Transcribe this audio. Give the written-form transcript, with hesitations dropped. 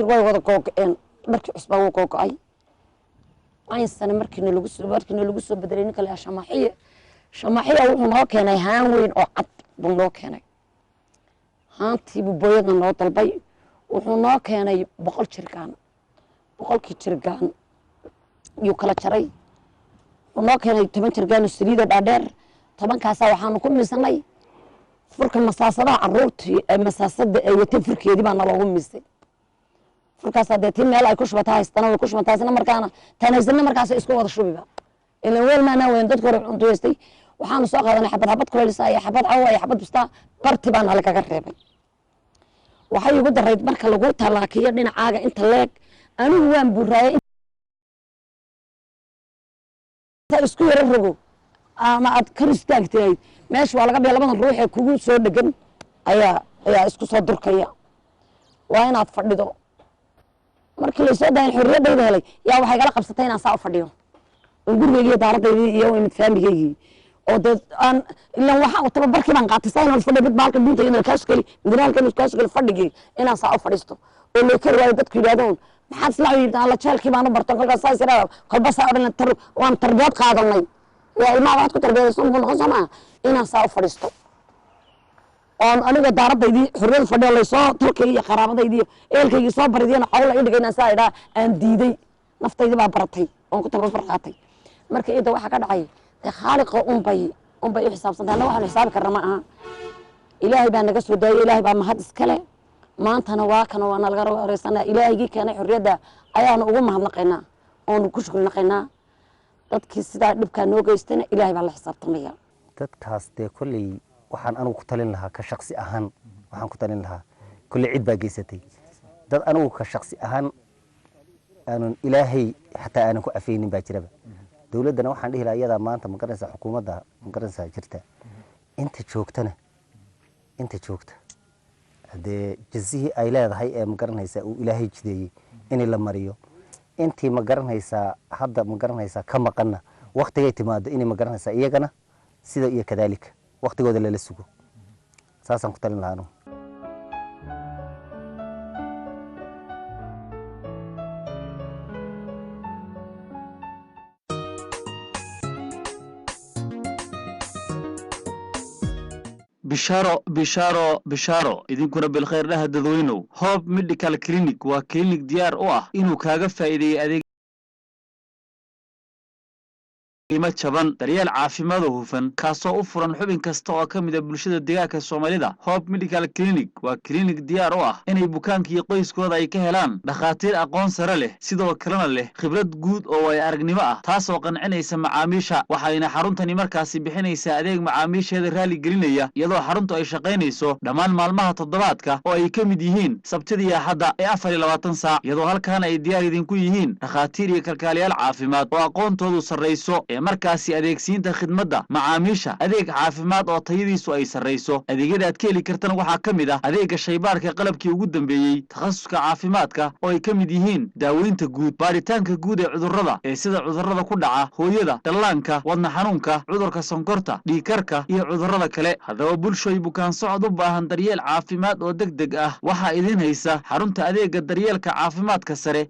dhamaystir way wada googeen markii cusbaa wuu googay ay sana markii lagu soo bedelay ninka la shamaxiye wuxuu noo keenay haan weyn oo cad buu noo keenay haantii buu booyada noo dalbay wuxuu noo keenay 100 jirgaan 100 jirgaan yuu kala jaray wuxuu noo keenay 10 jirgaan saliida dhaadheer 10 kaasa waxaanu ku miisanay furka masaasada caruurtii ee masaasada ay watay furkeedii baa naloogu miisay furkaas hadee tii meel ay ku shubata haystana way ku shubataasna markaana tanaysana markaas isku wada shubiba ilaa weel maana weyn dadku cuntuystay waxaanu soo qaadanay xabad kuleelisa iyo xabad cawa iyo xabad busta barti baan halka ka reebay waxay ugu darayd marka lagu talaakiyo dhinacaaga inta leeg anigu waan buuraayay isku yara rogo ama ad kristaagtay meesh waa laga bilaabay labadan ruux ee kugu soo dhagan ayaa isku soo durkaya waa inaad fadhido markii la soo daayin xorriyadayda helay yaa waxay kala qabsatay inaan saa u fadhiyo gurigeyga daaradayda iyo mid faamigeyga oo dad aan ilaa waxa uu tababarkii baan qaatay sayna fadhiyo baalka dunta inuu kaas kali midnaalkan kaas kali fadhigi inaan saa u fadhiisto oo loo kari waayo dadku yiraahdaan maxaad isla yiraahdaan la jeelkii baan u barto kolkaas saas iraa kolba saa oran waan tarbiyad qaadanay yaa ilmaha waxaad ku tarbiyadaysan buu noqon sama inaan saa u fadhiisto oo aniga daaradaydii xorriyad fadhiyo la soo tolkay iyo qaraabadaydii eelkayga soo baridiyana xawla ii dhigayna saa iraa aan diiday naftayda baa baratay oo ku tababar qaatay markii inta waxa ka dhacay خالق أمبي حساب صدق أنا واحد حسابك الرماء إلهي بأن نقص وداي إلهي بأن مهد إسكله ما أنت نواكنا وأنا الغرب رسنا إلهي كان حرية أيان أقومها نقينا أو نكشكل نقينا تذكر سدا نبكى نوجا يستنا إلهي بالله حساب طمية تذكر كل وحن أنا قتلين لها كشخص أهان وحن قتلين لها كل عيد باقيستي ده أنا كشخص أهان أنا إلهي حتى أنا كأفيني باكرة دولتنا waxaan dhihi lahaa iyada maanta ma garanaysa xukuumadda ma garanaysa jirta inta joogta hadee jazii ay leedahay ee ma garanaysa uu ilaahay jideeyay in la mariyo intii ma garanaysa hadda ma garanaysa ka maqana waqtigay timaado in ma garanaysa iyagana sida iyo kadalika waqtigooda la sugo saasan ku talin lahaano بشارو idinkuna bilkhayr dhaha dadweynow Hope Medical Clinic waa clinic diyaar u ah inuu kaaga faa'iideeyo adeeg qiimo jaban daryeel caafimaad oo hufan kaasoo u furan xubin kasta oo kamid ah bulshada deegaanka Soomaalida Hope Medical Clinic waa clinic diyaar u ah inay bukaanka iyo qoyskooda ay ka helaan dhakhaatiir aqoon sare leh sidoo kalena leh khibrad guud oo ay aragnimo ah taasoo qancinaysa macaamiisha waxayna xaruntani markaasi bixinaysaa adeeg macaamiisheeda raali gelinaya iyadoo xaruntu ay shaqaynayso dhammaan maalmaha toddobaadka oo ay kamid yihiin Sabtida iyo Axadda ee 24 saac iyadoo halkaan ay diyaar idin ku yihiin dhakhaatiir iyo kalkaaliyaal caafimaad oo aqoontoodu sareyso markaasi adeegsiinta khidmadda macaamiisha adeeg caafimaad oo tayadiisu ay sareyso adeegyada aad ka heli kartaan waxa kamid ah adeega shaybaarka qalabkii ugu dambeeyay takhasuska caafimaadka oo ay kamid yihiin daaweynta guud baaritaanka guud ee cudurrada sida cudurrada ku dhaca hooyada dhallaanka wadna xanuunka cudurka sonkorta dhiig karka iyo cudurrada kale hadaba bulshoy bukaan socod u baahan daryeel caafimaad oo degdeg ah waxa idin haysa xarunta adeega daryeelka caafimaadka sare